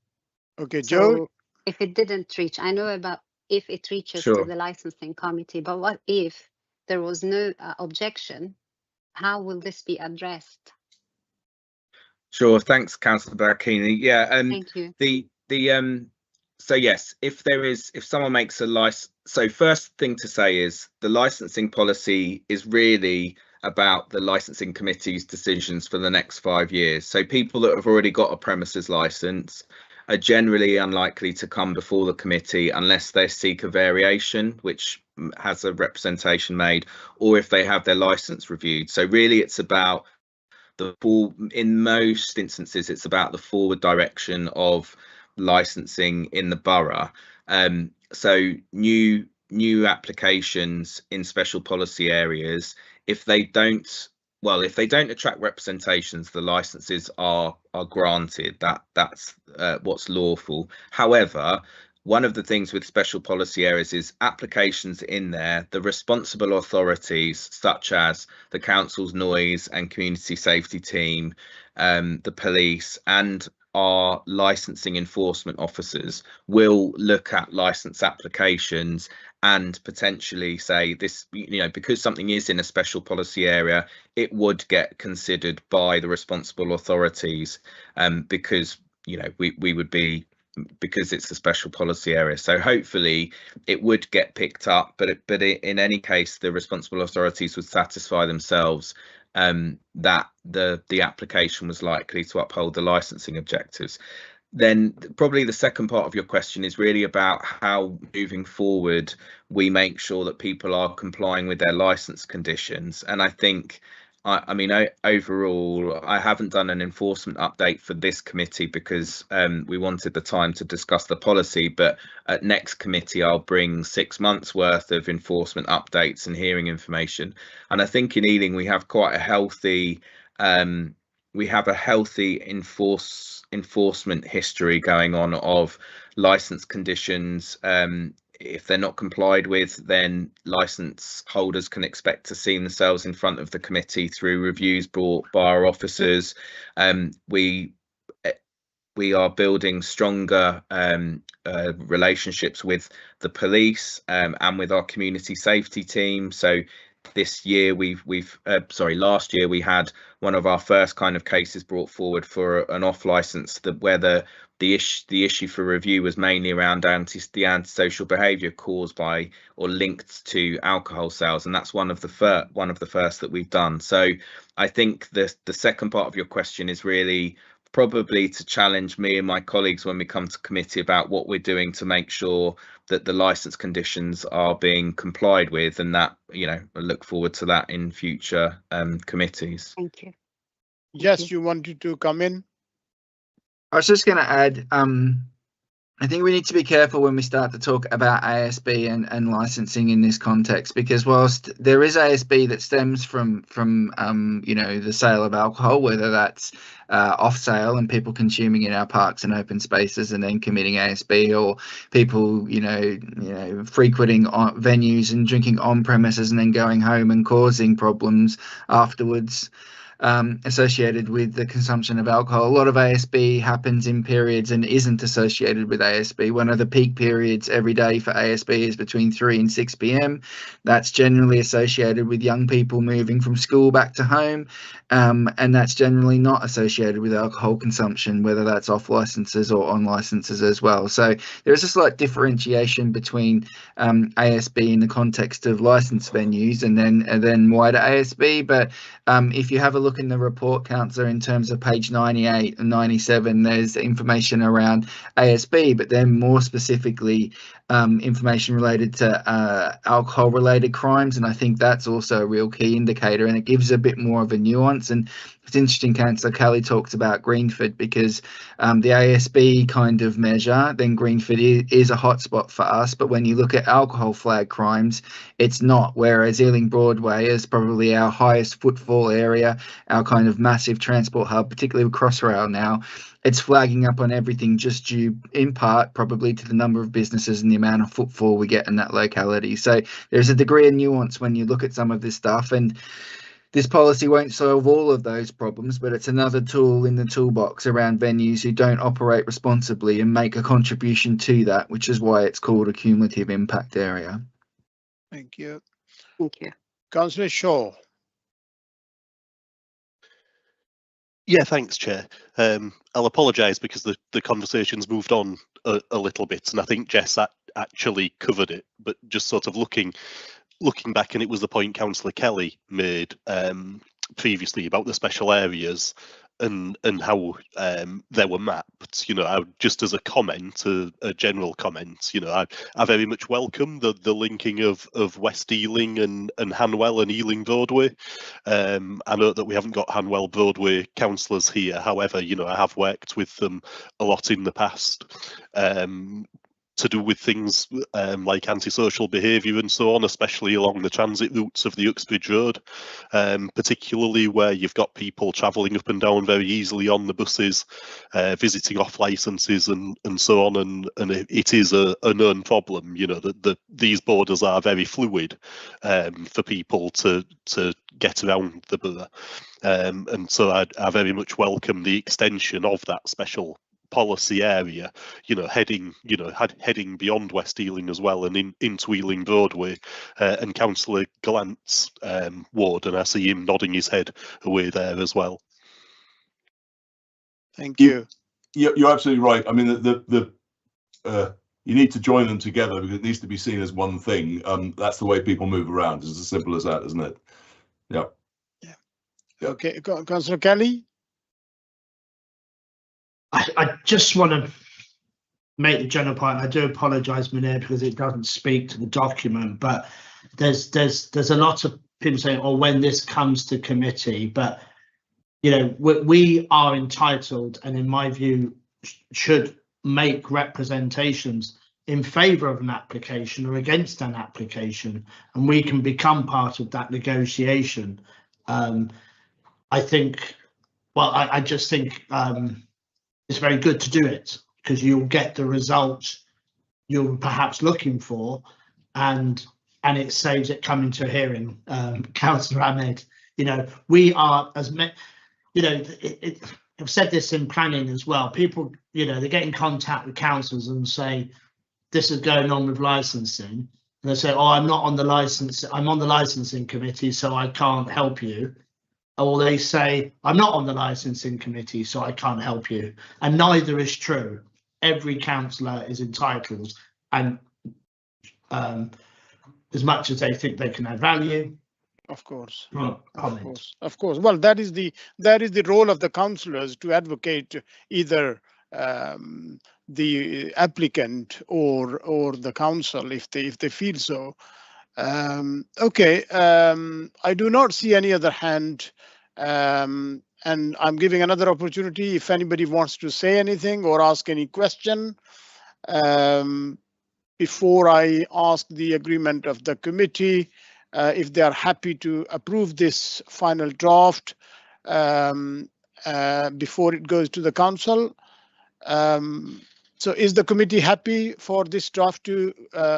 Okay,
So
Joe.
if it didn't reach, I know about if it reaches
Sure.
to the licensing committee, but what if there was no objection? How will this be addressed?
Sure. Thanks, Councillor Barkini. Yeah.
Thank you.
So yes, if someone makes a license, so first thing to say is the licensing policy is really about the licensing committee's decisions for the next 5 years. So people that have already got a premises license are generally unlikely to come before the committee unless they seek a variation, which has a representation made, or if they have their license reviewed. So really it's about in most instances, it's about the forward direction of licensing in the borough. So new applications in special policy areas, if they don't attract representations, the licenses are granted. That's what's lawful. However, one of the things with special policy areas is applications in there, the responsible authorities such as the council's noise and community safety team, the police and our licensing enforcement officers will look at license applications and potentially say this, because something is in a special policy area, it would get considered by the responsible authorities, because we would be, because it's a special policy area. So hopefully it would get picked up, but in any case the responsible authorities would satisfy themselves that the application was likely to uphold the licensing objectives. Then probably the second part of your question is really about how moving forward we make sure that people are complying with their license conditions. And I think overall, I haven't done an enforcement update for this committee because we wanted the time to discuss the policy, but at next committee I'll bring 6 months worth of enforcement updates and hearing information. And I think in Ealing we have quite a healthy enforcement history going on of license conditions. If they're not complied with, then license holders can expect to see themselves in front of the committee through reviews brought by our officers. We are building stronger relationships with the police and with our community safety team. So this year last year we had one of our first kind of cases brought forward for an off license where the issue for review was mainly around the antisocial behaviour caused by or linked to alcohol sales, and that's one of the first that we've done. So I think the second part of your question is really probably to challenge me and my colleagues when we come to committee about what we're doing to make sure that the license conditions are being complied with, and that I look forward to that in future committees.
Thank you.
Yes, you wanted to come in?
I was just going to add, I think we need to be careful when we start to talk about ASB and licensing in this context, because whilst there is ASB that stems from the sale of alcohol, whether that's off sale and people consuming in our parks and open spaces and then committing ASB, or people frequenting venues and drinking on premises and then going home and causing problems afterwards. Associated with the consumption of alcohol. A lot of ASB happens in periods and isn't associated with ASB. One of the peak periods every day for ASB is between 3 and 6 p.m. That's generally associated with young people moving from school back to home, and that's generally not associated with alcohol consumption, whether that's off licenses or on licenses as well. So there is a slight differentiation between ASB in the context of licensed venues and then wider ASB. But if you have a look in the report, Councillor, in terms of page 98 and 97, there's information around ASB, but then more specifically information related to alcohol related crimes, and I think that's also a real key indicator, and it gives a bit more of a nuance. And It's interesting, Councillor Kelly talked about Greenford, because the ASB kind of measure, then Greenford is a hotspot for us. But when you look at alcohol flag crimes, it's not. Whereas Ealing Broadway is probably our highest footfall area, our kind of massive transport hub, particularly with Crossrail now. It's flagging up on everything, just due in part probably to the number of businesses and the amount of footfall we get in that locality. So there's a degree of nuance when you look at some of this stuff, and this policy won't solve all of those problems, but it's another tool in the toolbox around venues who don't operate responsibly and make a contribution to that, which is why it's called a cumulative impact area.
Thank you.
Thank you.
Councillor Shaw.
Yeah, thanks, Chair. I'll apologise because the conversation's moved on a little bit, and I think Jess actually covered it. But just sort of looking back, and it was the point Councillor Kelly made previously about the special areas and how they were mapped. You know, just as a comment, a general comment, you know, I very much welcome the linking of West Ealing and Hanwell and Ealing Broadway. I know that we haven't got Hanwell Broadway councillors here. However, you know, I have worked with them a lot in the past. To do with things like antisocial behaviour and so on, especially along the transit routes of the Uxbridge Road, particularly where you've got people travelling up and down very easily on the buses, visiting off licences and so on, and it is a known problem, you know, that these borders are very fluid for people to get around the borough, and so I very much welcome the extension of that special policy area, you know, heading beyond West Ealing as well, and into Ealing Broadway, and Councillor Gallant's ward, and I see him nodding his head away there as well.
Thank you.
You're absolutely right. I mean, you need to join them together because it needs to be seen as one thing. That's the way people move around. It's as simple as that, isn't it? Yeah.
Okay, Councillor Kelly.
I just want to make the general point. I do apologise, Munir, because it doesn't speak to the document, but there's a lot of people saying, "Oh, when this comes to committee," but you know, we are entitled, and in my view, should make representations in favour of an application or against an application, and we can become part of that negotiation. I think, well, I just think it's very good to do it because you'll get the results you're perhaps looking for, and it saves it coming to a hearing. Councillor Ahmed, you know, we are as you know, I've said this in planning as well. People, you know, they get in contact with councils and say this is going on with licensing, and they say, "Oh, I'm not on the license. I'm on the licensing committee, so I can't help you." Or they say, "I'm not on the licensing committee, so I can't help you." And neither is true. Every councillor is entitled, and as much as they think they can add value.
Of course,
of
course. Well, that is the role of the councillors, to advocate either the applicant or the council if they feel so. Okay, I do not see any other hand, and I'm giving another opportunity if anybody wants to say anything or ask any question before I ask the agreement of the committee if they are happy to approve this final draft before it goes to the council. So is the committee happy for this draft to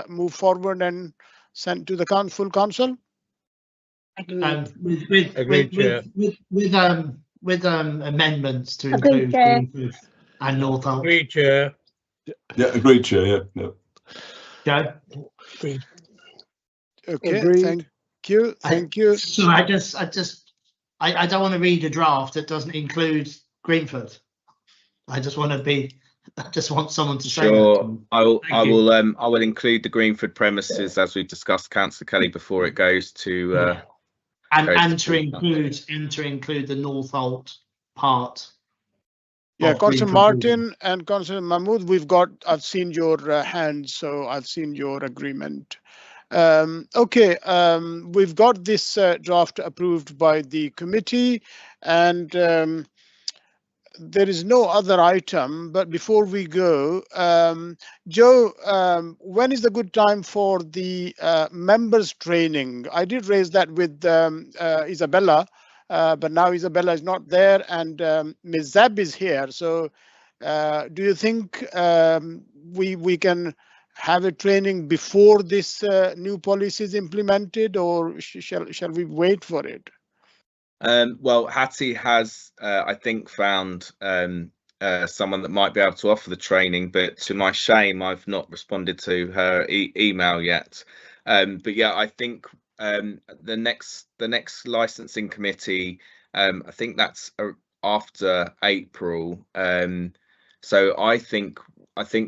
move forward and sent to the full council?
With amendments to include Greenford and Northolt.
Agreed, Chair.
Yeah, agreed, Chair. Yeah.
Joe?
Agreed.
Okay,
Agreed.
Thank you.
So I don't want to read a draft that doesn't include Greenford. I just want someone to say
sure.
That.
I will include the Greenford premises as we discussed, Councillor Kelly, before it goes to
and to include the Northolt part.
Yeah, Councillor Martin and Councillor Mahmood, I've seen your hands, so I've seen your agreement. Okay, we've got this draft approved by the committee, and there is no other item. But before we go, Joe, when is the good time for the members training? I did raise that with Isabella, but now Isabella is not there, and Ms. Zab is here. So do you think we can have a training before this new policy is implemented, or shall we wait for it?
Well, Hattie has, I think, found someone that might be able to offer the training, but to my shame, I've not responded to her email yet. But yeah, I think the next licensing committee, I think that's after April. So I think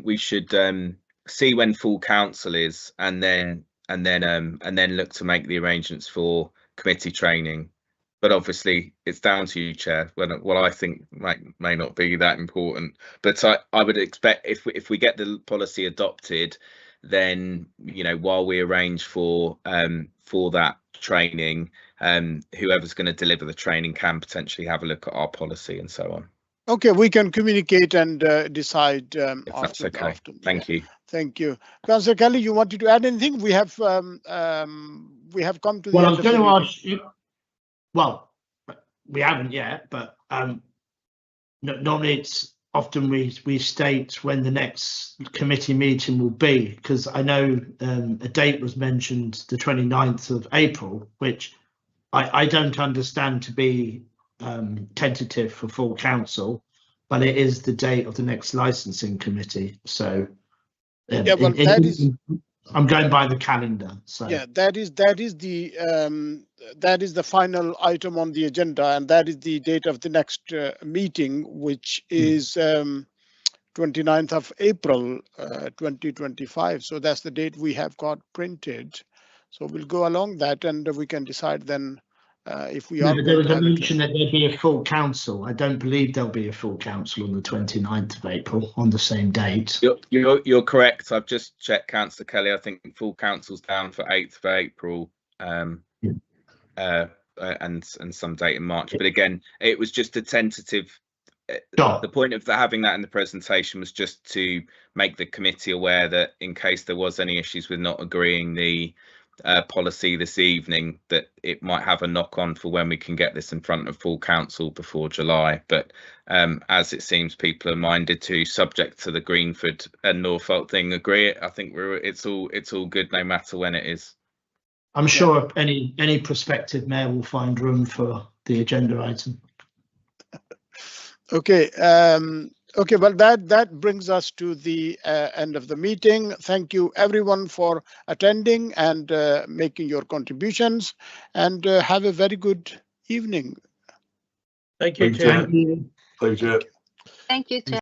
we should see when full council is, and then look to make the arrangements for committee training. But obviously, it's down to you, Chair. What I think may not be that important. But I would expect if we get the policy adopted, then while we arrange for that training, whoever's going to deliver the training can potentially have a look at our policy and so on.
Okay, we can communicate and decide
after. That's okay. Thank you.
Thank you, Councillor Kelly. You wanted to add anything? We have come to the
well,
end
I was
of
going
the
to ask you. Well, we haven't yet, but normally it's often we state when the next committee meeting will be, because I know a date was mentioned, the 29th of April, which I don't understand to be tentative for full council, but it is the date of the next licensing committee. So
yeah, well,
I'm going by the calendar. So
yeah, that is the final item on the agenda, and that is the date of the next meeting, which is 29th of April 2025. So that's the date we have got printed. So we'll go along that, and we can decide then if we are.
There was a mention that there'd be a full council. I don't believe there'll be a full council on the 29th of April on the same date.
You're correct. I've just checked, Councillor Kelly. I think full council's down for 8th of April and some date in March. But again, it was just a tentative. The point of having that in the presentation was just to make the committee aware that in case there was any issues with not agreeing the policy this evening, that it might have a knock-on for when we can get this in front of full council before July. But as it seems people are minded to, subject to the Greenford and Norfolk thing, agree, I think it's all good no matter when it is.
I'm sure any prospective mayor will find room for the agenda item.
Okay. Okay, well, that brings us to the end of the meeting. Thank you, everyone, for attending and making your contributions, and have a very good evening.
Thank you, Chair.
Thank you.
Thank you, Chair.